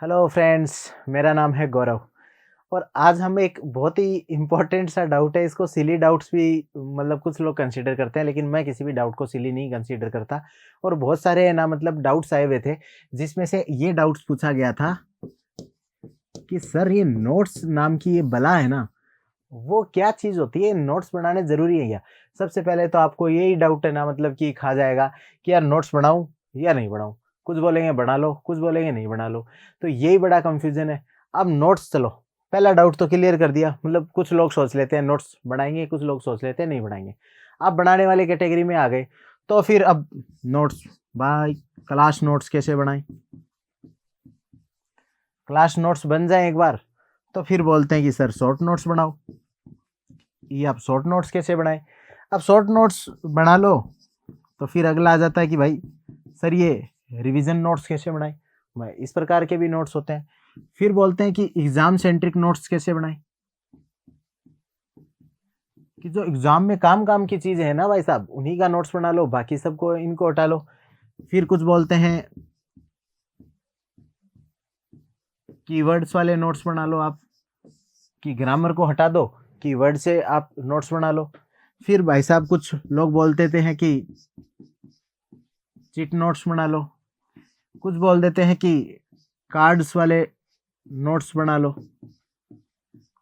Hello friends, मेरा नाम है गौरव और आज हम एक बहुत ही इम्पोर्टेंट सा डाउट है। इसको सिली डाउट्स भी मतलब कुछ लोग कंसीडर करते हैं, लेकिन मैं किसी भी डाउट को सिली नहीं कंसीडर करता। और बहुत सारे है ना मतलब डाउट्स आए हुए थे, जिसमें से ये डाउट्स पूछा गया था कि सर ये नोट्स नाम की ये बला है ना, वो क्या चीज़ होती है? नोट्स बनाने ज़रूरी है क्या? सबसे पहले तो आपको यही डाउट है ना मतलब कि खा जाएगा कि यार नोट्स बनाऊँ या नहीं बनाऊँ? कुछ बोलेंगे बना लो, कुछ बोलेंगे नहीं बना लो। तो यही बड़ा कन्फ्यूज़न है। अब नोट्स चलो, पहला डाउट तो क्लियर कर दिया। मतलब कुछ लोग सोच लेते हैं नोट्स बनाएँगे, कुछ लोग सोच लेते हैं नहीं बनाएँगे। आप बनाने वाली कैटेगरी में आ गए, तो फिर अब नोट्स भाई क्लास नोट्स कैसे बनाएँ? क्लास नोट्स बन जाएँ एक बार, तो फिर बोलते हैं कि सर शॉर्ट नोट्स बनाओ। ये आप शॉर्ट नोट्स कैसे बनाएं? अब शॉर्ट नोट्स बना लो, तो फिर अगला आ जाता है कि भाई सर ये रिवीजन नोट्स कैसे बनाएं? भाई इस प्रकार के भी नोट्स होते हैं। फिर बोलते हैं कि एग्जाम सेंट्रिक नोट्स कैसे बनाएं? कि जो एग्जाम में काम काम की चीजें है ना भाई साहब, उन्हीं का नोट्स बना लो, बाकी सबको इनको हटा लो। फिर कुछ बोलते हैं कीवर्ड्स वाले नोट्स बना लो आप, कि ग्रामर को हटा दो, कीवर्ड से आप नोट्स बना लो। फिर भाई साहब कुछ लोग बोलते थे हैं कि चिट नोट्स बना लो, कुछ बोल देते हैं कि कार्ड्स वाले नोट्स बना लो।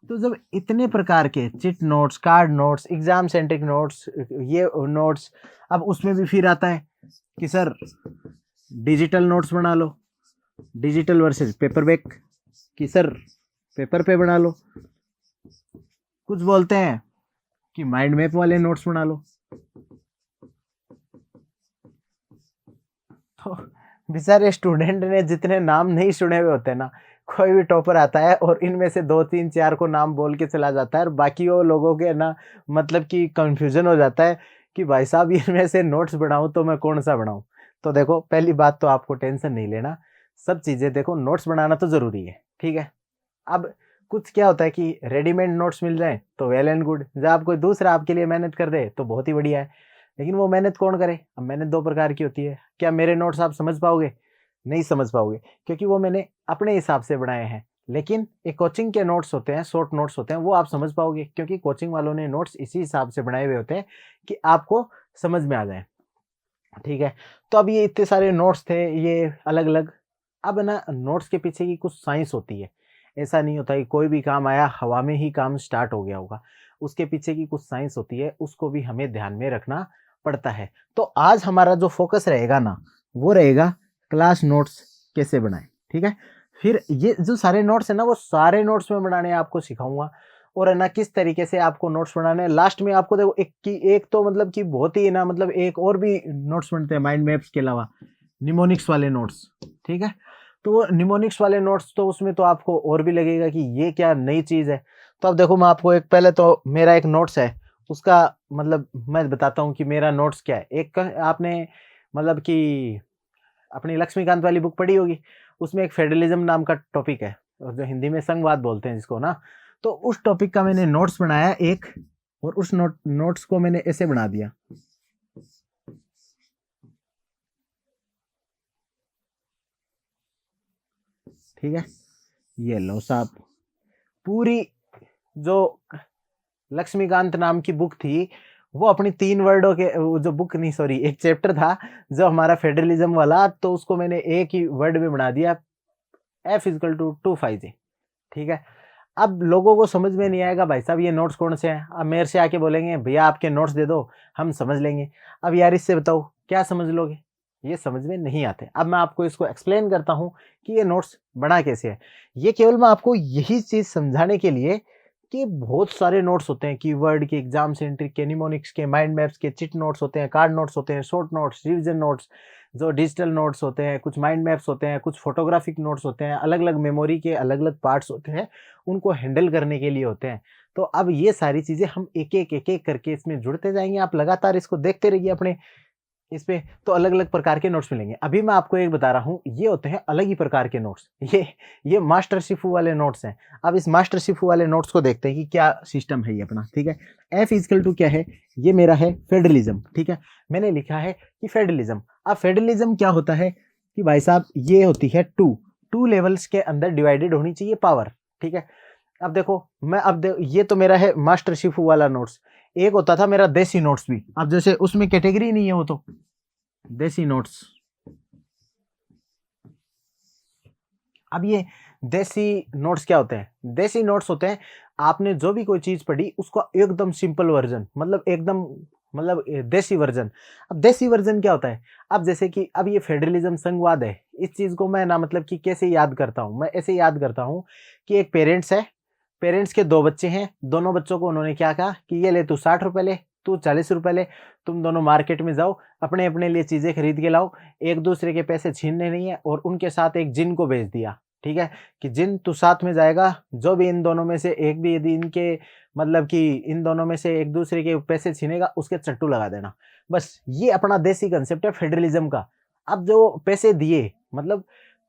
तो जब इतने प्रकार के chit notes, card notes, exam centric notes, ये नोट्स, अब उसमें भी फिर आता है कि सर डिजिटल नोट्स बना लो, डिजिटल वर्सेस पेपर बैक, कि सर पेपर पे बना लो। कुछ बोलते हैं कि माइंड मैप वाले नोट्स बना लो। तो बेचारे स्टूडेंट ने जितने नाम नहीं सुने हुए होते ना, कोई भी टॉपर आता है और इनमें से 2 3 4 को नाम बोल के चला जाता है, और बाकी वो लोगों के ना मतलब कि कंफ्यूजन हो जाता है कि भाई साहब इनमें से नोट्स बनाऊं तो मैं कौन सा बनाऊं। तो देखो, पहली बात तो आपको टेंशन नहीं लेना, सब चीजें देखो, नोट्स बनाना तो जरूरी है, ठीक है। अब कुछ क्या होता है कि रेडीमेड नोट्स मिल जाए तो वेल एंड गुड, जब आप कोई दूसरा आपके लिए मेहनत कर दे तो बहुत ही बढ़िया है। लेकिन वो मेहनत कौन करे? अब मेहनत दो प्रकार की होती है। क्या मेरे नोट्स आप समझ पाओगे? नहीं समझ पाओगे, क्योंकि वो मैंने अपने हिसाब से बनाए हैं। लेकिन एक कोचिंग के नोट्स होते हैं, शॉर्ट नोट्स होते हैं, वो आप समझ पाओगे, क्योंकि कोचिंग वालों ने नोट्स इसी हिसाब से बनाए हुए होते हैं कि आपको समझ में आ जाए, ठीक है। तो अब ये इतने सारे नोट्स थे, ये अलग अलग। अब ना नोट्स के पीछे की कुछ साइंस होती है। ऐसा नहीं होता कि कोई भी काम आया हवा में ही काम स्टार्ट हो गया होगा। उसके पीछे की कुछ साइंस होती है, उसको भी हमें ध्यान में रखना पड़ता है। तो आज हमारा जो फोकस रहेगा ना, वो रहेगा क्लास नोट्स कैसे बनाएं, ठीक है। फिर ये जो सारे नोट्स है ना, वो सारे नोट्स में बनाने आपको सिखाऊंगा। और है ना किस तरीके से आपको नोट्स बनाने हैं। लास्ट में आपको देखो एक तो मतलब कि बहुत ही ना मतलब एक और भी नोट्स बनते हैं माइंड मैप्स के अलावा, निमोनिक्स वाले नोट्स, ठीक है। तो वो निमोनिक्स वाले नोट्स, तो उसमें तो आपको और भी लगेगा कि ये क्या नई चीज़ है। तो अब देखो, मैं आपको एक पहले तो मेरा एक नोट्स है, उसका मतलब मैं बताता हूँ कि मेरा नोट्स क्या है। आपने मतलब कि अपनी लक्ष्मीकांत वाली बुक पढ़ी होगी, उसमें एक फेडरलिज्म नाम का टॉपिक है, और जो हिंदी में संघवाद बोलते हैं जिसको ना, तो उस टॉपिक का मैंने नोट्स बनाया एक, और उस नोट्स को मैंने ऐसे बना दिया, ठीक है। ये लो साहब, पूरी जो लक्ष्मीकांत नाम की बुक थी, वो अपनी 3 वर्डों के जो बुक नहीं, सॉरी, एक चैप्टर था जो हमारा फेडरलिज्म वाला, तो उसको मैंने एक ही वर्ड में बना दिया, F=2 5J, ठीक है। अब लोगों को समझ में नहीं आएगा भाई साहब ये नोट्स कौन से हैं। अब मेरे से आके बोलेंगे भैया आपके नोट्स दे दो, हम समझ लेंगे। अब यार इससे बताओ क्या समझ लोगे? ये समझ में नहीं आते। अब मैं आपको इसको एक्सप्लेन करता हूँ कि ये नोट्स बना कैसे है। ये केवल मैं आपको यही चीज समझाने के लिए कि बहुत सारे नोट्स होते हैं, कीवर्ड के, एग्जाम सेंट्रिक के, निमोनिक्स के, माइंड मैप्स के, चिट नोट्स होते हैं, कार्ड नोट्स होते हैं, शॉर्ट नोट्स, रिविजन नोट्स, जो डिजिटल नोट्स होते हैं, कुछ माइंड मैप्स होते हैं, कुछ फोटोग्राफिक नोट्स होते हैं, अलग अलग मेमोरी के अलग अलग पार्ट्स होते हैं, उनको हैंडल करने के लिए होते हैं। तो अब ये सारी चीज़ें हम एक एक करके इसमें जुड़ते जाएँगे। आप लगातार इसको देखते रहिए अपने इसपे, तो अलग-अलग प्रकार के नोट्स मिलेंगे। अभी मैं आपको एक बता रहा हूँ, ये होते हैं अलग ही प्रकार के नोट्स। ये मास्टर शिफू वाले नोट्स हैं। अब इस मास्टर शिफू वाले नोट्स को देखते हैं कि क्या सिस्टम है ये अपना, ठीक है। F= क्या है? ये मेरा है फेडरलिज्म, ठीक है। मैंने लिखा है कि फेडरलिज्म। अब फेडरलिज्म क्या होता है कि भाई साहब ये होती है 2 2 लेवल्स के अंदर डिवाइडेड होनी चाहिए पावर, ठीक है। अब देखो मैं ये तो मेरा है मास्टर शिफू वाला नोट्स, एक होता था मेरा देसी नोट्स भी। अब जैसे उसमें कैटेगरी नहीं है, वो तो देसी नोट्स। अब ये देसी नोट्स क्या होते हैं? देसी नोट्स होते हैं आपने जो भी कोई चीज पढ़ी उसका एकदम सिंपल वर्जन, मतलब एकदम मतलब देसी वर्जन। अब देसी वर्जन क्या होता है? अब जैसे कि अब ये फेडरलिज्म संघवाद है, इस चीज को मैं ना मतलब कि कैसे याद करता हूँ, मैं ऐसे याद करता हूँ कि एक पेरेंट्स है, पेरेंट्स के 2 बच्चे हैं, दोनों बच्चों को उन्होंने क्या कहा कि ये ले तू 60 रुपए ले, तू 40 रुपए ले, तुम दोनों मार्केट में जाओ, अपने अपने लिए चीजें खरीद के लाओ, एक दूसरे के पैसे छीनने नहीं है। और उनके साथ एक जिन को भेज दिया, ठीक है, कि जिन तू साथ में जाएगा, जो भी इन दोनों में से एक भी यदि इनके मतलब कि इन दोनों में से एक दूसरे के पैसे छीनेगा उसके चट्टू लगा देना। बस ये अपना देसी कंसेप्ट है फेडरलिज्म का। अब जो पैसे दिए मतलब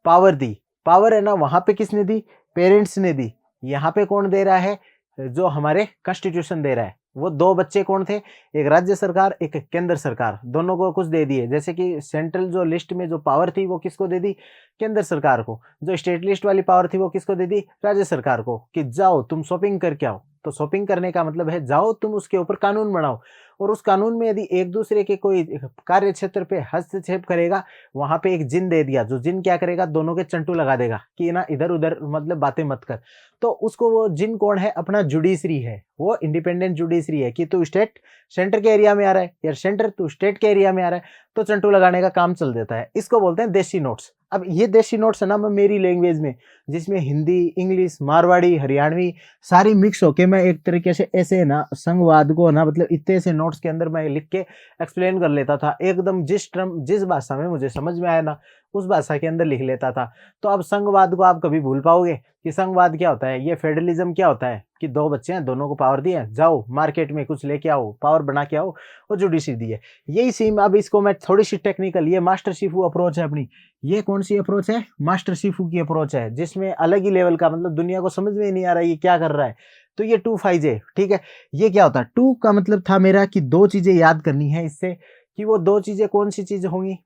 पावर दी, पावर है ना वहां पे किसने दी? पेरेंट्स ने दी। यहाँ पे कौन दे रहा है? जो हमारे कॉन्स्टिट्यूशन दे रहा है। वो 2 बच्चे कौन थे? एक राज्य सरकार, एक केंद्र सरकार, दोनों को कुछ दे दिए। जैसे कि सेंट्रल जो लिस्ट में जो पावर थी वो किसको दे दी? केंद्र सरकार को। जो स्टेट लिस्ट वाली पावर थी वो किसको दे दी? राज्य सरकार को, कि जाओ तुम शॉपिंग करके आओ। तो शॉपिंग करने का मतलब है जाओ तुम उसके ऊपर कानून बनाओ, और उस कानून में यदि एक दूसरे के कोई कार्य क्षेत्र पे हस्तक्षेप करेगा, वहां पे एक जिन दे दिया, जो जिन क्या करेगा? दोनों के चंटू लगा देगा कि ना इधर उधर मतलब बातें मत कर। तो उसको वो जिन कौन है? अपना जुडिशरी है, वो इंडिपेंडेंट जुडिशरी है कि तू स्टेट सेंटर के एरिया में आ रहा है या सेंटर तू स्टेट के एरिया में आ रहा है, तो चंटू लगाने का काम चल देता है। इसको बोलते हैं देसी नोट्स। अब ये देसी नोट्स है ना, मैं मेरी लैंग्वेज में, जिसमें हिंदी, इंग्लिश, मारवाड़ी, हरियाणवी सारी मिक्स होके मैं एक तरीके से ऐसे ना संघवाद को ना मतलब इतने से नोट्स के अंदर मैं लिख के एक्सप्लेन कर लेता था, एकदम जिस भाषा में मुझे समझ में आया ना उस भाषा के अंदर लिख लेता था। तो अब संघवाद को आप कभी भूल पाओगे कि संघवाद क्या होता है? ये फेडरलिज्म क्या होता है कि 2 बच्चे हैं, दोनों को पावर दिए, जाओ मार्केट में कुछ लेके आओ, पावर बना के आओ, और जुडिशरी दी है। यही सेम अब इसको मैं थोड़ी सी टेक्निकल, ये मास्टर शिफू अप्रोच है अपनी। ये कौन सी अप्रोच है? मास्टर शिफू की अप्रोच है, जिसमें अलग ही लेवल का मतलब दुनिया को समझ में ही नहीं आ रहा है ये क्या कर रहा है। तो ये 2 5J, ठीक है। ये क्या होता है? 2 का मतलब था मेरा कि 2 चीजें याद करनी है इससे, कि वो 2 चीजें कौन सी चीज होंगी?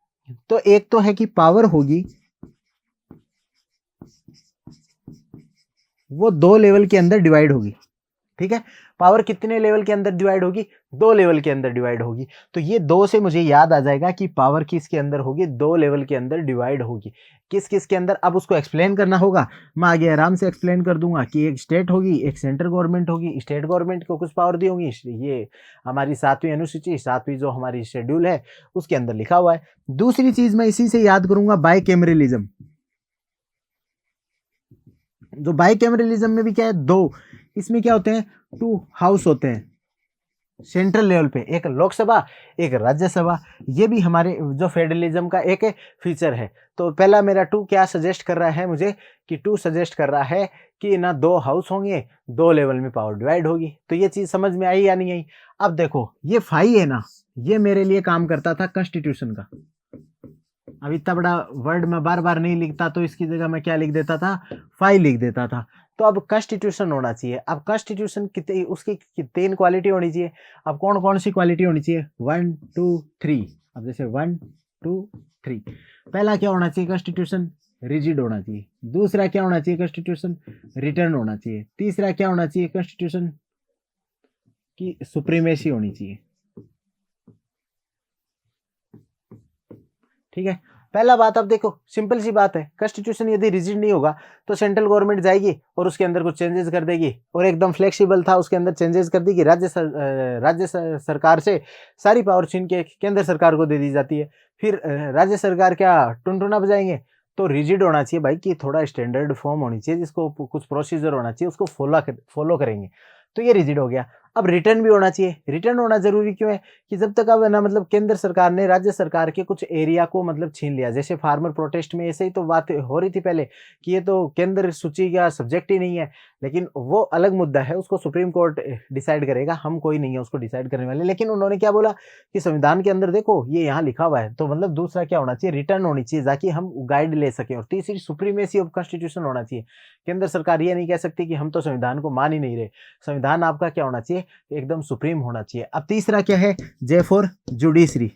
तो एक तो है कि पावर होगी, वो 2 लेवल के अंदर डिवाइड होगी, ठीक है। पावर कितने लेवल के अंदर डिवाइड होगी? 2 लेवल के अंदर डिवाइड होगी। तो ये 2 से मुझे याद आ जाएगा कि पावर किसके अंदर होगी? 2 लेवल के अंदर डिवाइड होगी। किस किस के अंदर? अब उसको एक्सप्लेन करना होगा, मैं आगे आराम से एक्सप्लेन कर दूंगा कि एक स्टेट होगी, एक सेंट्रल गवर्नमेंट होगी। स्टेट गवर्नमेंट को कुछ पावर दी होगी, ये हमारी 7वीं अनुसूची, 7वीं जो हमारी शेड्यूल है उसके अंदर लिखा हुआ है। दूसरी चीज मैं इसी से याद करूंगा, बाइकैमरलिज्म। जो बाइकैमरलिज्म में भी क्या है? 2, इसमें क्या होते हैं? 2 हाउस होते हैं सेंट्रल लेवल पे, एक लोकसभा, एक राज्यसभा। ये भी हमारे जो फेडरलिज्म का एक फीचर है। तो पहला मेरा 2 क्या सजेस्ट कर रहा है मुझे, कि 2 सजेस्ट कर रहा है कि ना 2 हाउस होंगे, 2 लेवल में पावर डिवाइड होगी। तो ये चीज समझ में आई या नहीं आई? अब देखो ये 5 है ना, ये मेरे लिए काम करता था कॉन्स्टिट्यूशन का। अब इतना बड़ा वर्ड मैं बार बार नहीं लिखता, तो इसकी जगह मैं क्या लिख देता था? 5 लिख देता था। तो अब कॉन्स्टिट्यूशन होना चाहिए। अब कॉन्स्टिट्यूशन कितनी, उसकी 3 क्वालिटी होनी चाहिए। अब कौन कौन सी क्वालिटी होनी चाहिए? 1 2 3। अब जैसे 1 2 3, पहला क्या होना चाहिए? कॉन्स्टिट्यूशन रिजिड होना चाहिए। दूसरा क्या होना चाहिए? कॉन्स्टिट्यूशन रिटर्न होना चाहिए। तीसरा क्या होना चाहिए? कॉन्स्टिट्यूशन की सुप्रीमेसी होनी चाहिए, ठीक है। पहला बात, अब देखो सिंपल सी बात है, कॉन्स्टिट्यूशन यदि रिजिड नहीं होगा तो सेंट्रल गवर्नमेंट जाएगी और उसके अंदर कुछ चेंजेस कर देगी, और एकदम फ्लेक्सिबल था उसके अंदर चेंजेस कर देगी। राज्य सरकार से सारी पावर छीन के केंद्र सरकार को दे दी जाती है। फिर राज्य सरकार क्या टुनटुना बजाएंगे? तो रिजिड होना चाहिए भाई, कि थोड़ा स्टैंडर्ड फॉर्म होनी चाहिए, जिसको कुछ प्रोसीजर होना चाहिए, उसको फॉलो करेंगे। तो ये रिजिड हो गया। अब रिटर्न भी होना चाहिए। रिटर्न होना जरूरी क्यों है? कि जब तक अब ना मतलब केंद्र सरकार ने राज्य सरकार के कुछ एरिया को मतलब छीन लिया, जैसे फार्मर प्रोटेस्ट में ऐसे ही तो बात हो रही थी पहले कि ये तो केंद्र सूची का सब्जेक्ट ही नहीं है, लेकिन वो अलग मुद्दा है, उसको सुप्रीम कोर्ट डिसाइड करेगा, हम कोई नहीं है उसको डिसाइड करने वाले। लेकिन उन्होंने क्या बोला कि संविधान के अंदर देखो ये यहाँ लिखा हुआ है, तो मतलब दूसरा क्या होना चाहिए? रिटर्न होनी चाहिए, ताकि हम गाइड ले सकें। और तीसरी सुप्रीमेसी ऑफ कॉन्स्टिट्यूशन होना चाहिए। केंद्र सरकार ये नहीं कह सकती कि हम तो संविधान को मान ही नहीं रहे। संविधान आपका क्या होना चाहिए? एकदम सुप्रीम होना चाहिए। अब तीसरा क्या है? J for judiciary.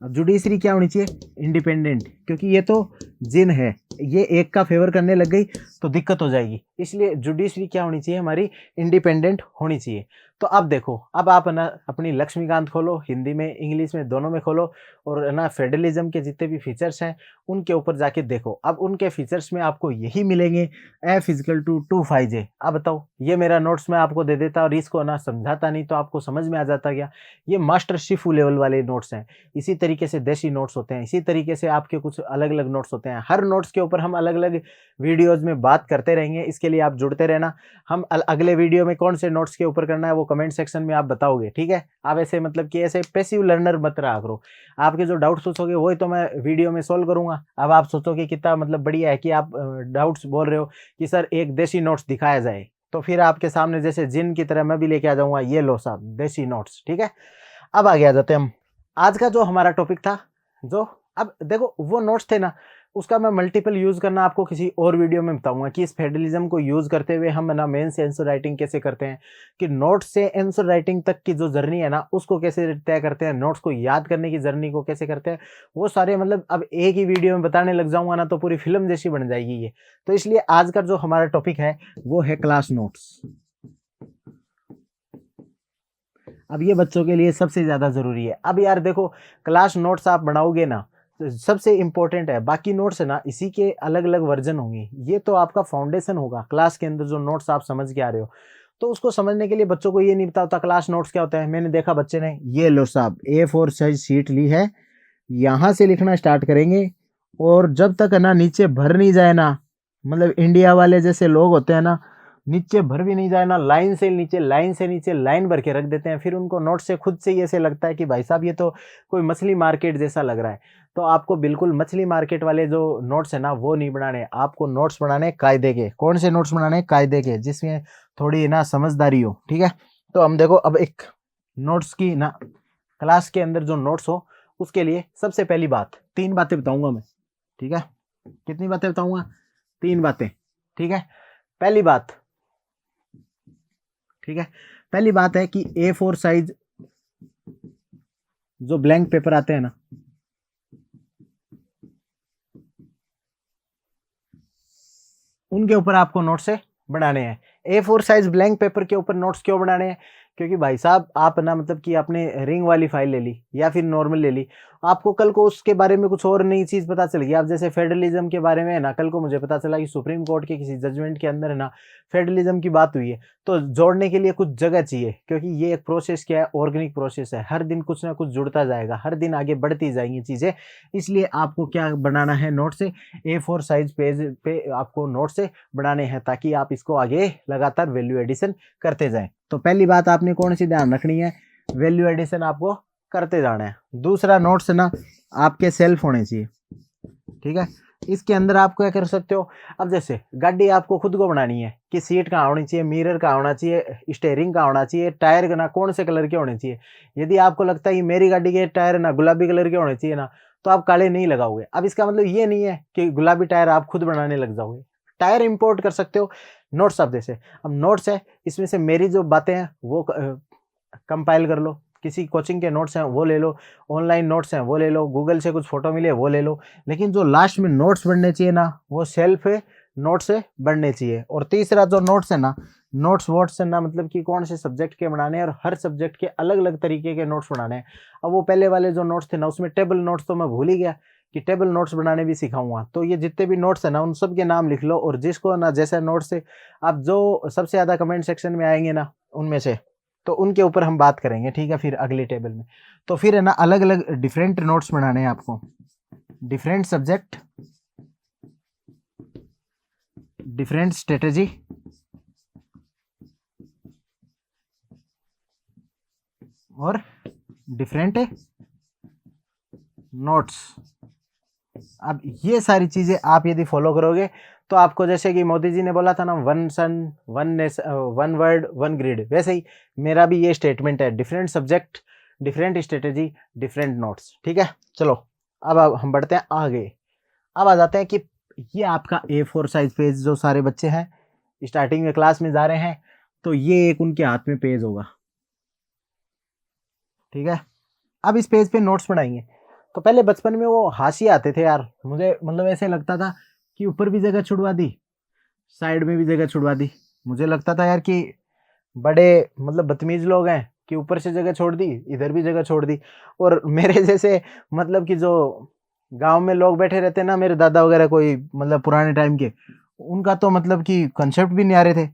अब जुडिशरी क्या होनी चाहिए? इंडिपेंडेंट, क्योंकि ये तो जिन है, ये एक का फेवर करने लग गई तो दिक्कत हो जाएगी, इसलिए जुडिशरी क्या होनी चाहिए हमारी? इंडिपेंडेंट होनी चाहिए। तो अब देखो, अब आप ना अपनी लक्ष्मीकांत खोलो, हिंदी में इंग्लिश में दोनों में खोलो, और ना फेडरलिज्म के जितने भी फीचर्स हैं उनके ऊपर जाके देखो। अब उनके फीचर्स में आपको यही मिलेंगे, F इजिकल टू 2 5J। अब बताओ, ये मेरा नोट्स मैं आपको दे देता और इसको ना समझाता नहीं तो आपको समझ में आ जाता क्या? ये मास्टर शिफू लेवल वाले नोट्स हैं। इसी तरीके से देसी नोट्स होते हैं, इसी तरीके से आपके कुछ अलग अलग नोट्स होते हैं। हर नोट्स के ऊपर हम अलग अलग वीडियोज में बात करते रहेंगे, इसके लिए आप जुड़ते रहना। हम अगले वीडियो में कौन से नोट्स के ऊपर करना है वो कमेंट सेक्शन में आप बताओगे, ठीक है? आप ऐसे मतलब कि ऐसे पैसिव लर्नर मत रहा करो। आपके जो डाउट्स पूछोगे वही तो मैं वीडियो में सोल्व करूंगा। अब आप सोचोगे कितना मतलब बढ़िया है कि आप डाउट्स बोल रहे हो कि सर एक देसी नोट्स दिखाया जाए, तो फिर आपके सामने जैसे जिन की तरह मैं भी लेके आ जाऊंगा, ये लो साहब देसी नोट्स, ठीक है? अब आगे आ जाते हैं हम। आज का जो हमारा टॉपिक था, जो अब देखो वो नोट्स थे ना, उसका मैं मल्टीपल यूज करना आपको किसी और वीडियो में बताऊंगा कि इस फेडरलिज्म को यूज करते हुए हम ना मेन से आंसर राइटिंग कैसे करते हैं, कि नोट्स से आंसर राइटिंग तक की जो जर्नी है ना उसको कैसे तय करते हैं, नोट्स को याद करने की जर्नी को कैसे करते हैं, वो सारे मतलब अब एक ही वीडियो में बताने लग जाऊंगा ना तो पूरी फिल्म जैसी बन जाएगी ये। तो इसलिए आज का जो हमारा टॉपिक है वो है क्लास नोट्स। अब ये बच्चों के लिए सबसे ज्यादा जरूरी है। अब यार देखो, क्लास नोट्स आप बनाओगे ना तो सबसे इंपॉर्टेंट है, बाकी नोट्स है ना इसी के अलग अलग वर्जन होंगे, ये तो आपका फाउंडेशन होगा क्लास के अंदर जो नोट्स आप समझ के आ रहे हो। तो उसको समझने के लिए बच्चों को ये नहीं पता होता क्लास नोट्स क्या होता है। मैंने देखा बच्चे ने ये लो साहब A4 साइज शीट ली है, यहां से लिखना स्टार्ट करेंगे और जब तक है ना नीचे भर नहीं जाए ना, मतलब इंडिया वाले जैसे लोग होते हैं ना, नीचे भर भी नहीं जाए ना, लाइन से नीचे लाइन भर के रख देते हैं, फिर उनको नोट से खुद से ही ऐसे लगता है कि भाई साहब ये तो कोई मछली मार्केट जैसा लग रहा है। तो आपको बिल्कुल मछली मार्केट वाले जो नोट्स है ना वो नहीं बनाने, आपको नोट्स बनाने कायदे के। कौन से नोट्स बनाने? कायदे के, जिसमें थोड़ी ना समझदारी हो, ठीक है? तो हम देखो, अब एक नोट्स की ना क्लास के अंदर जो नोट्स हो उसके लिए सबसे पहली बात, 3 बातें बताऊंगा मैं, ठीक है? कितनी बातें बताऊंगा? 3 बातें, ठीक है? पहली बात, ठीक है, पहली बात है कि A4 साइज जो ब्लैंक पेपर आते हैं ना, उनके ऊपर आपको नोट्स से बनाने हैं। A4 साइज ब्लैंक पेपर के ऊपर नोट्स क्यों बनाने हैं? क्योंकि भाई साहब आप ना मतलब कि आपने रिंग वाली फाइल ले ली या फिर नॉर्मल ले ली, आपको कल को उसके बारे में कुछ और नई चीज पता चल गई। अब जैसे फेडरलिज्म के बारे में है ना, कल को मुझे पता चला कि सुप्रीम कोर्ट के किसी जजमेंट के अंदर है ना फेडरलिज्म की बात हुई है, तो जोड़ने के लिए कुछ जगह चाहिए, क्योंकि ये एक प्रोसेस क्या है, ऑर्गेनिक प्रोसेस है, हर दिन कुछ ना कुछ जुड़ता जाएगा, हर दिन आगे बढ़ती जाएंगी चीजें। इसलिए आपको क्या बनाना है? नोट से A4 साइज पेज पे आपको नोट से बनाने हैं, ताकि आप इसको आगे लगातार वैल्यू एडिशन करते जाएं। तो पहली बात आपने कौन सी ध्यान रखनी है? वैल्यू एडिशन आपको करते जाना है। दूसरा, नोट्स ना आपके सेल्फ होने चाहिए, ठीक है? इसके अंदर आप क्या कर सकते हो? अब जैसे गाड़ी आपको खुद को बनानी है कि सीट कहाँ होनी चाहिए, मिरर कहाँ होना चाहिए, स्टेयरिंग कहाँ होना चाहिए, टायर का ना कौन से कलर के होने चाहिए। यदि आपको लगता है कि मेरी गाड़ी के टायर ना गुलाबी कलर के होने चाहिए ना, तो आप काले नहीं लगाओगे। अब इसका मतलब ये नहीं है कि गुलाबी टायर आप खुद बनाने लग जाओगे, टायर इंपोर्ट कर सकते हो। नोट्स आप जैसे, अब नोट्स है, इसमें से मेरी जो बातें हैं वो कंपाइल कर लो, किसी कोचिंग के नोट्स हैं वो ले लो, ऑनलाइन नोट्स हैं वो ले लो, गूगल से कुछ फोटो मिले वो ले लो, लेकिन जो लास्ट में नोट्स बनने चाहिए ना वो सेल्फ नोट से बनने चाहिए। और तीसरा जो नोट्स है ना, नोट्स वोट्स है ना, मतलब कि कौन से सब्जेक्ट के बनाने हैं, और हर सब्जेक्ट के अलग अलग तरीके के नोट्स बनाने हैं। अब वो पहले वाले जो नोट्स थे ना उसमें टेबल नोट्स तो मैं भूल ही गया कि टेबल नोट्स बनाने भी सिखाऊंगा। तो ये जितने भी नोट्स है ना उन सब के नाम लिख लो, और जिसको ना जैसे नोट्स से आप जो सबसे ज्यादा कमेंट सेक्शन में आएंगे ना उनमें से, तो उनके ऊपर हम बात करेंगे, ठीक है? फिर अगली टेबल में। तो फिर है ना अलग अलग डिफरेंट नोट्स बनाने हैं आपको, डिफरेंट सब्जेक्ट, डिफरेंट स्ट्रेटेजी, और डिफरेंट नोट्स। अब ये सारी चीजें आप यदि फॉलो करोगे तो आपको, जैसे कि मोदी जी ने बोला था ना, one sun one nation one world one grid, वैसे ही मेरा भी ये स्टेटमेंट है, different subject, different strategy, different notes, ठीक है? चलो अब हम बढ़ते हैं आगे। अब आ जाते हैं कि ये आपका A4 साइज पेज, जो सारे बच्चे हैं स्टार्टिंग में क्लास में जा रहे हैं, तो ये एक उनके हाथ में पेज होगा, ठीक है? अब इस पेज पे नोट्स बनाएंगे। तो पहले बचपन में वो हाशिए आते थे यार, मुझे मतलब ऐसे लगता था कि ऊपर भी जगह छुड़वा दी, साइड में भी जगह छुड़वा दी। मुझे लगता था यार कि बड़े मतलब बदतमीज लोग हैं कि ऊपर से जगह छोड़ दी, इधर भी जगह छोड़ दी। और मेरे जैसे मतलब कि जो गाँव में लोग बैठे रहते हैं ना, मेरे दादा वगैरह कोई मतलब पुराने टाइम के, उनका तो मतलब कि कंसेप्ट भी नहीं आ रहे थे।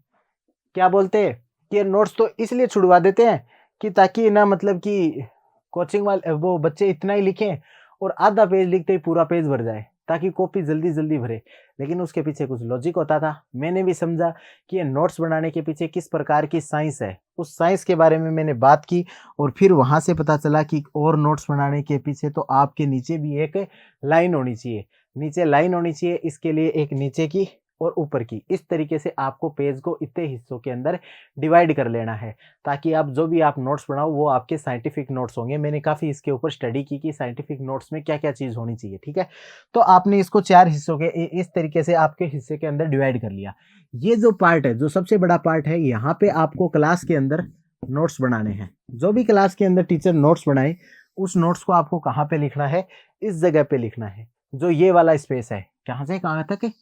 क्या बोलते हैं कि ये नोट्स तो इसलिए छुड़वा देते हैं कि ताकि ना मतलब कि कोचिंग वाले वो बच्चे इतना ही लिखें और आधा पेज लिखते ही पूरा पेज भर जाए, ताकि कॉपी जल्दी जल्दी भरे। लेकिन उसके पीछे कुछ लॉजिक होता था। मैंने भी समझा कि ये नोट्स बनाने के पीछे किस प्रकार की साइंस है। उस साइंस के बारे में मैंने बात की और फिर वहां से पता चला कि और नोट्स बनाने के पीछे तो आपके नीचे भी एक लाइन होनी चाहिए, नीचे लाइन होनी चाहिए। इसके लिए एक नीचे की और ऊपर की, इस तरीके से आपको पेज को इतने हिस्सों के अंदर डिवाइड कर लेना है, ताकि आप जो भी आप नोट्स बनाओ वो आपके साइंटिफिक नोट्स होंगे। मैंने काफ़ी इसके ऊपर स्टडी की कि साइंटिफिक नोट्स में क्या क्या चीज़ होनी चाहिए, ठीक है। तो आपने इसको 4 हिस्सों के इस तरीके से आपके हिस्से के अंदर डिवाइड कर लिया। ये जो पार्ट है, जो सबसे बड़ा पार्ट है, यहाँ पे आपको क्लास के अंदर नोट्स बनाने हैं। जो भी क्लास के अंदर टीचर नोट्स बनाए, उस नोट्स को आपको कहाँ पे लिखना है, इस जगह पे लिखना है, जो ये वाला स्पेस है। कहाँ से कहाँ तक है,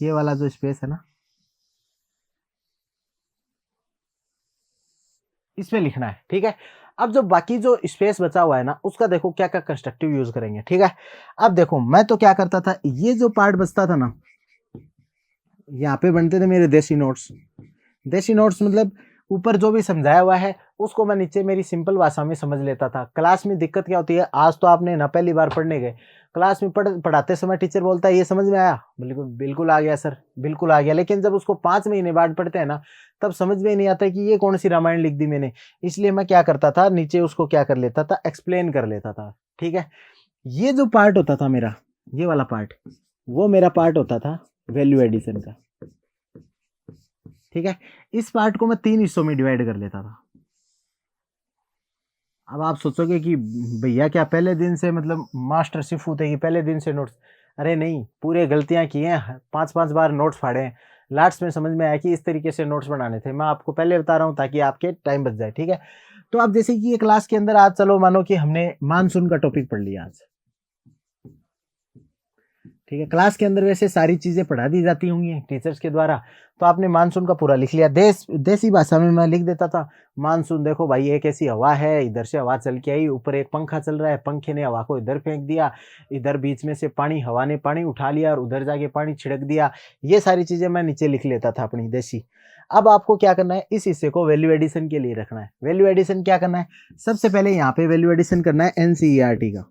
ये वाला जो स्पेस है ना, इसमें लिखना है, ठीक है। अब जो बाकी जो स्पेस बचा हुआ है ना, उसका देखो क्या क्या कंस्ट्रक्टिव यूज करेंगे, ठीक है। अब देखो मैं तो क्या करता था, ये जो पार्ट बचता था ना, यहाँ पे बनते थे मेरे देसी नोट्स। देसी नोट्स मतलब ऊपर जो भी समझाया हुआ है उसको मैं नीचे मेरी सिंपल भाषा में समझ लेता था। क्लास में दिक्कत क्या होती है, आज तो आपने ना पहली बार पढ़ने गए, क्लास में पढ़ाते समय टीचर बोलता है ये समझ में आया, बिल्कुल बिल्कुल आ गया सर, बिल्कुल आ गया। लेकिन जब उसको 5 महीने बाद पढ़ते हैं ना, तब समझ में ही नहीं आता कि ये कौन सी रामायण लिख दी मैंने। इसलिए मैं क्या करता था, नीचे उसको क्या कर लेता था, एक्सप्लेन कर लेता था, ठीक है। ये जो पार्ट होता था मेरा, ये वाला पार्ट, वो मेरा पार्ट होता था वैल्यू एडिशन का, ठीक है। इस पार्ट को मैं 3 हिस्सों में डिवाइड कर लेता था। अब आप सोचोगे कि भैया क्या पहले दिन से मतलब मास्टर शिफू थे कि पहले दिन से नोट्स, अरे नहीं, पूरे गलतियां की हैं, 5-5 बार नोट्स फाड़े हैं। लास्ट में समझ में आया कि इस तरीके से नोट्स बनाने थे। मैं आपको पहले बता रहा हूँ ताकि आपके टाइम बच जाए, ठीक है। तो अब जैसे कि ये क्लास के अंदर आज चलो मानो कि हमने मानसून का टॉपिक पढ़ लिया आज, ठीक है। क्लास के अंदर वैसे सारी चीजें पढ़ा दी जाती होंगी टीचर्स के द्वारा, तो आपने मानसून का पूरा लिख लिया। देसी भाषा में मैं लिख देता था, मानसून देखो भाई एक ऐसी हवा है, इधर से हवा चल के आई, ऊपर एक पंखा चल रहा है, पंखे ने हवा को इधर फेंक दिया, इधर बीच में से पानी, हवा ने पानी उठा लिया और उधर जाके पानी छिड़क दिया। ये सारी चीजें मैं नीचे लिख लेता था अपनी देसी। अब आपको क्या करना है, इस हिस्से को वैल्यू एडिशन के लिए रखना है। वैल्यू एडिशन क्या करना है, सबसे पहले यहाँ पे वैल्यू एडिशन करना है एनसीईआरटी का।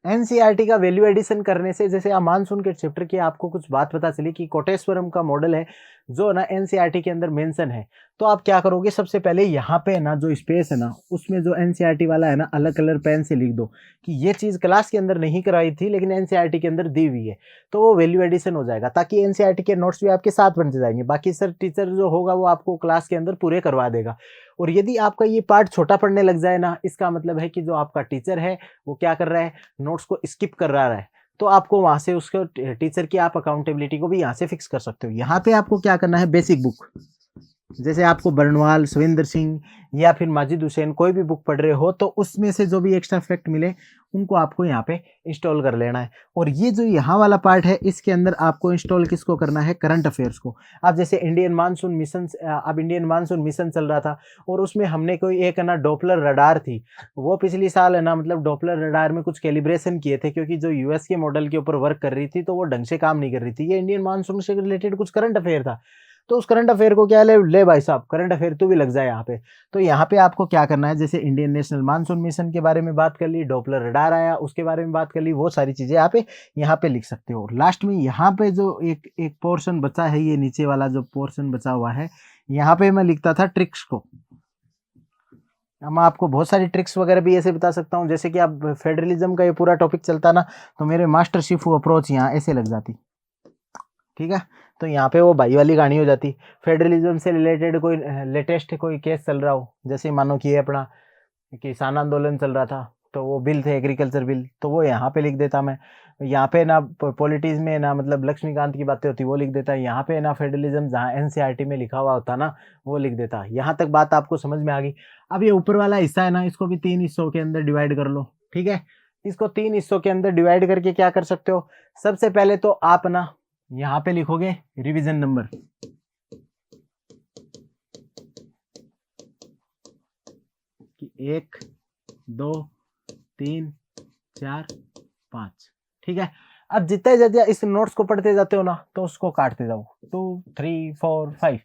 एनसीईआरटी का वैल्यू एडिशन करने से, जैसे आप मानसून के चैप्टर की आपको कुछ बात पता चली कि कोटेश्वरम का मॉडल है जो ना एनसीईआरटी के अंदर मेंशन है, तो आप क्या करोगे, सबसे पहले यहाँ पे ना जो स्पेस है ना, उसमें जो एनसीईआरटी वाला है ना, अलग कलर पेन से लिख दो कि ये चीज क्लास के अंदर नहीं कराई थी लेकिन एनसीईआरटी के अंदर दी हुई है। तो वो वैल्यू एडिशन हो जाएगा, ताकि एनसीईआरटी के नोट्स भी आपके साथ बन जाएंगे। बाकी सर टीचर जो होगा वो आपको क्लास के अंदर पूरे करवा देगा। और यदि आपका ये पार्ट छोटा पड़ने लग जाए ना, इसका मतलब है कि जो आपका टीचर है वो क्या कर रहा है, नोट्स को स्किप कर रहा है। तो आपको वहां से उसको टीचर की आप अकाउंटेबिलिटी को भी यहाँ से फिक्स कर सकते हो। यहाँ पे आपको क्या करना है, बेसिक बुक, जैसे आपको बर्नवाल, सविंदर सिंह या फिर माजिद हुसैन कोई भी बुक पढ़ रहे हो, तो उसमें से जो भी एक्स्ट्रा फैक्ट मिले उनको आपको यहाँ पे इंस्टॉल कर लेना है। और ये जो यहाँ वाला पार्ट है, इसके अंदर आपको इंस्टॉल किसको करना है, करंट अफेयर्स को। अब जैसे इंडियन मानसून मिशन, अब इंडियन मानसून मिशन चल रहा था और उसमें हमने कोई एक है ना डॉपलर रडार थी, वो पिछली साल है ना मतलब डॉपलर रडार में कुछ कैलिब्रेशन किए थे, क्योंकि जो यूएस के मॉडल के ऊपर वर्क कर रही थी तो वो ढंग से काम नहीं कर रही थी। ये इंडियन मानसून से रिलेटेड कुछ करंट अफेयर था, तो उस करंट अफेयर को क्या ले भाई साहब, करंट अफेयर तू भी लग जाए यहाँ पे। तो यहाँ पे आपको क्या करना है, जैसे इंडियन नेशनल मानसून मिशन के बारे में बात कर ली, डॉपलर रडार आया उसके बारे में बात कर ली, वो सारी चीजें आप यहाँ पे लिख सकते हो। लास्ट में यहाँ पे जो एक एक पोर्शन बचा है, ये नीचे वाला जो पोर्शन बचा हुआ है, यहाँ पे मैं लिखता था ट्रिक्स को। मैं आपको बहुत सारी ट्रिक्स वगैरह भी ऐसे बता सकता हूँ, जैसे कि आप फेडरलिज्म का ये पूरा टॉपिक चलता ना, तो मेरे मास्टर शिफू अप्रोच यहाँ ऐसे लग जाती, ठीक है। तो यहाँ पे वो भाई वाली कहानी हो जाती। फेडरलिज्म से रिलेटेड कोई लेटेस्ट कोई केस चल रहा हो, जैसे मानो कि ये अपना किसान आंदोलन चल रहा था, तो वो बिल थे एग्रीकल्चर बिल, तो वो यहाँ पे लिख देता मैं। यहाँ पे ना पॉलिटिक्स में ना मतलब लक्ष्मीकांत की बातें होती वो लिख देता, यहाँ पे ना फेडरलिज्म जहाँ एनसीईआरटी में लिखा हुआ होता ना वो लिख देता। यहाँ तक बात आपको समझ में आ गई। अब ये ऊपर वाला हिस्सा है ना, इसको भी 3 हिस्सों के अंदर डिवाइड कर लो, ठीक है। इसको 3 हिस्सों के अंदर डिवाइड करके क्या कर सकते हो, सबसे पहले तो आप ना यहाँ पे लिखोगे रिवीजन नंबर, कि 1 2 3 4 5, ठीक है। अब जितने ज्यादा इस नोट्स को पढ़ते जाते हो ना तो उसको काटते जाओ, 2 3 4 5,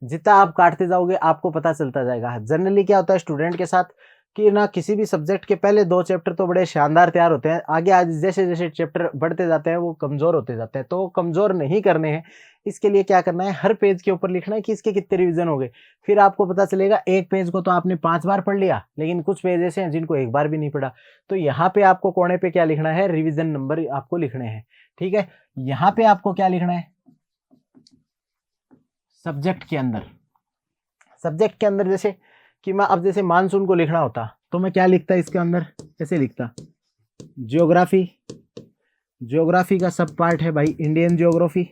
जितना आप काटते जाओगे आपको पता चलता जाएगा। जनरली क्या होता है स्टूडेंट के साथ कि ना किसी भी सब्जेक्ट के पहले 2 चैप्टर तो बड़े शानदार तैयार होते हैं, आगे आज जैसे जैसे चैप्टर बढ़ते जाते हैं वो कमजोर होते जाते हैं। तो कमजोर नहीं करने हैं, इसके लिए क्या करना है, हर पेज के ऊपर लिखना है कि इसके कितने रिवीजन हो गए। फिर आपको पता चलेगा एक पेज को तो आपने 5 बार पढ़ लिया, लेकिन कुछ पेज ऐसे हैं जिनको एक बार भी नहीं पढ़ा। तो यहाँ पे आपको कोने पे क्या लिखना है, रिवीजन नंबर आपको लिखने हैं, ठीक है। यहाँ पे आपको क्या लिखना है, सब्जेक्ट के अंदर, सब्जेक्ट के अंदर जैसे कि मैं अब जैसे मानसून को लिखना होता तो मैं क्या लिखता इसके अंदर, कैसे लिखता, ज्योग्राफी, ज्योग्राफी का सब पार्ट है भाई इंडियन ज्योग्राफी,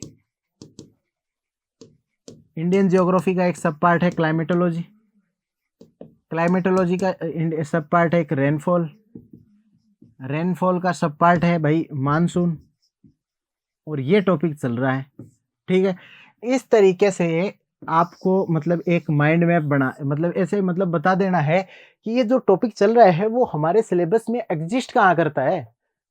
इंडियन ज्योग्राफी का एक सब पार्ट है क्लाइमेटोलॉजी, क्लाइमेटोलॉजी का सब पार्ट है एक रेनफॉल, रेनफॉल का सब पार्ट है भाई मानसून, और ये टॉपिक चल रहा है, ठीक है। इस तरीके से आपको मतलब एक माइंड मैप बना मतलब ऐसे मतलब बता देना है कि ये जो टॉपिक चल रहा है वो हमारे सिलेबस में एग्जिस्ट कहाँ करता है।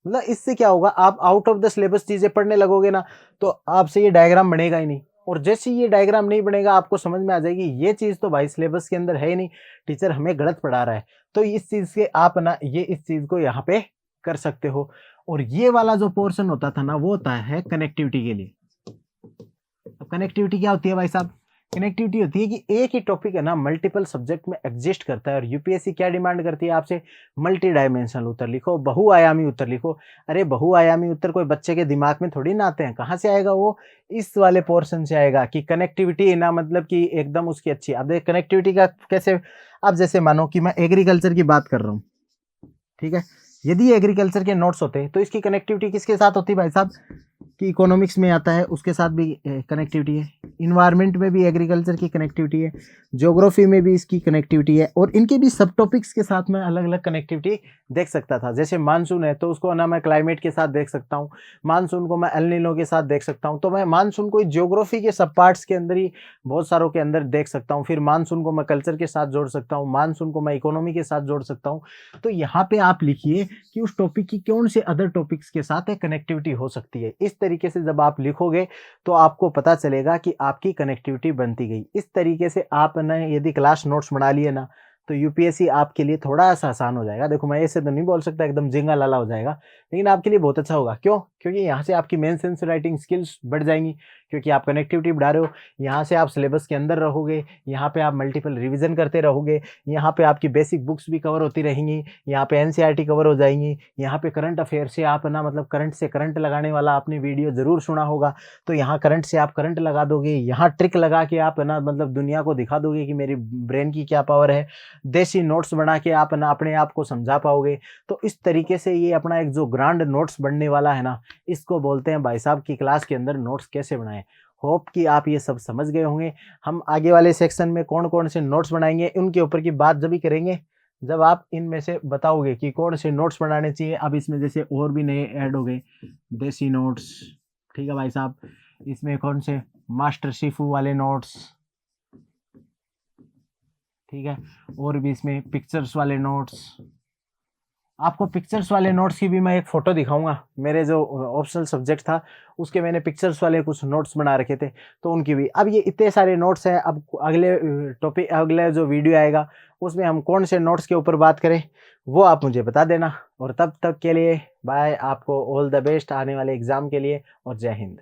मतलब इससे क्या होगा, आप आउट ऑफ द सिलेबस चीजें पढ़ने लगोगे ना तो आपसे ये डायग्राम बनेगा ही नहीं, और जैसे ये डायग्राम नहीं बनेगा आपको समझ में आ जाएगी ये चीज तो भाई सिलेबस के अंदर है ही नहीं, टीचर हमें गलत पढ़ा रहा है। तो इस चीज से आप ना ये इस चीज को यहाँ पे कर सकते हो। और ये वाला जो पोर्शन होता था ना वो होता है कनेक्टिविटी के लिए। अब कनेक्टिविटी क्या होती है भाई साहब, कनेक्टिविटी होती है कि एक ही टॉपिक है ना मल्टीपल सब्जेक्ट में एग्जिस्ट करता है, और यूपीएससी क्या डिमांड करती है आपसे, मल्टी डायमेंशनल उत्तर लिखो, बहुआयामी उत्तर लिखो। अरे बहुआयामी उत्तर कोई बच्चे के दिमाग में थोड़ी ना आते हैं, कहाँ से आएगा वो, इस वाले पोर्शन से आएगा कि कनेक्टिविटी ना मतलब कि एकदम उसकी अच्छी। अब देख कनेक्टिविटी का कैसे, अब जैसे मानो कि मैं एग्रीकल्चर की बात कर रहा हूँ, ठीक है। यदि एग्रीकल्चर के नोट्स होते तो इसकी कनेक्टिविटी किसके साथ होती भाई साहब, कि इकोनॉमिक्स में आता है उसके साथ भी कनेक्टिविटी है, इन्वायरमेंट में भी एग्रीकल्चर की कनेक्टिविटी है, ज्योग्राफी में भी इसकी कनेक्टिविटी है, और इनके भी सब टॉपिक्स के साथ मैं अलग अलग कनेक्टिविटी देख सकता था। जैसे मानसून है तो उसको ना मैं क्लाइमेट के साथ देख सकता हूँ, मानसून को मैं एल नीनो के साथ देख सकता हूँ, तो मैं मानसून को ज्योग्राफी के सब पार्ट्स के अंदर ही बहुत सारों के अंदर देख सकता हूँ। फिर मानसून को मैं कल्चर के साथ जोड़ सकता हूँ, मानसून को मैं इकोनॉमी के साथ जोड़ सकता हूँ। तो यहाँ पे आप लिखिए कि उस टॉपिक की कौन से अदर टॉपिक्स के साथ कनेक्टिविटी हो सकती है। इस तरीके से जब आप लिखोगे तो आपको पता चलेगा कि आपकी कनेक्टिविटी बनती गई। इस तरीके से आप ना यदि क्लास नोट्स बना लिए ना तो यूपीएससी आपके लिए थोड़ा सा आसान हो जाएगा। देखो मैं ऐसे तो नहीं बोल सकता एकदम जिंगा लाला हो जाएगा, लेकिन आपके लिए बहुत अच्छा होगा। क्यों? क्योंकि यहाँ से आपकी मेन सेंस राइटिंग स्किल्स बढ़ जाएंगी, क्योंकि आप कनेक्टिविटी बढ़ा रहे हो। यहाँ से आप सिलेबस के अंदर रहोगे, यहाँ पे आप मल्टीपल रिवीजन करते रहोगे, यहाँ पे आपकी बेसिक बुक्स भी कवर होती रहेंगी, यहाँ पे एनसीईआरटी कवर हो जाएंगी, यहाँ पे करंट अफेयर से आप ना मतलब करंट से करंट लगाने वाला आपने वीडियो जरूर सुना होगा, तो यहाँ करंट से आप करंट लगा दोगे, यहाँ ट्रिक लगा के आप ना मतलब दुनिया को दिखा दोगे कि मेरी ब्रेन की क्या पावर है, देसी नोट्स बना के आप ना अपने आप को समझा पाओगे। तो इस तरीके से ये अपना एक जो ग्रांड नोट्स बनने वाला है ना, इसको बोलते हैं भाई साहब की क्लास के अंदर नोट्स कैसे बनाएं। होप कि आप ये सब समझ गए होंगे। हम आगे वाले सेक्शन में कौन कौन से नोट्स बनाएंगे उनके ऊपर की बात जब भी करेंगे जब आप इनमें से बताओगे कि कौन से नोट्स बनाने चाहिए। अब इसमें जैसे और भी नए ऐड हो गए देसी नोट्स, ठीक है भाई साहब, इसमें कौन से मास्टर शिफू वाले नोट्स, ठीक है, और भी इसमें पिक्चर्स वाले नोट्स। आपको पिक्चर्स वाले नोट्स की भी मैं एक फ़ोटो दिखाऊंगा। मेरे जो ऑप्शनल सब्जेक्ट था उसके मैंने पिक्चर्स वाले कुछ नोट्स बना रखे थे, तो उनकी भी। अब ये इतने सारे नोट्स हैं, अब अगले टॉपिक अगले जो वीडियो आएगा उसमें हम कौन से नोट्स के ऊपर बात करें वो आप मुझे बता देना। और तब तक के लिए बाय, आपको ऑल द बेस्ट आने वाले एग्ज़ाम के लिए, और जय हिंद।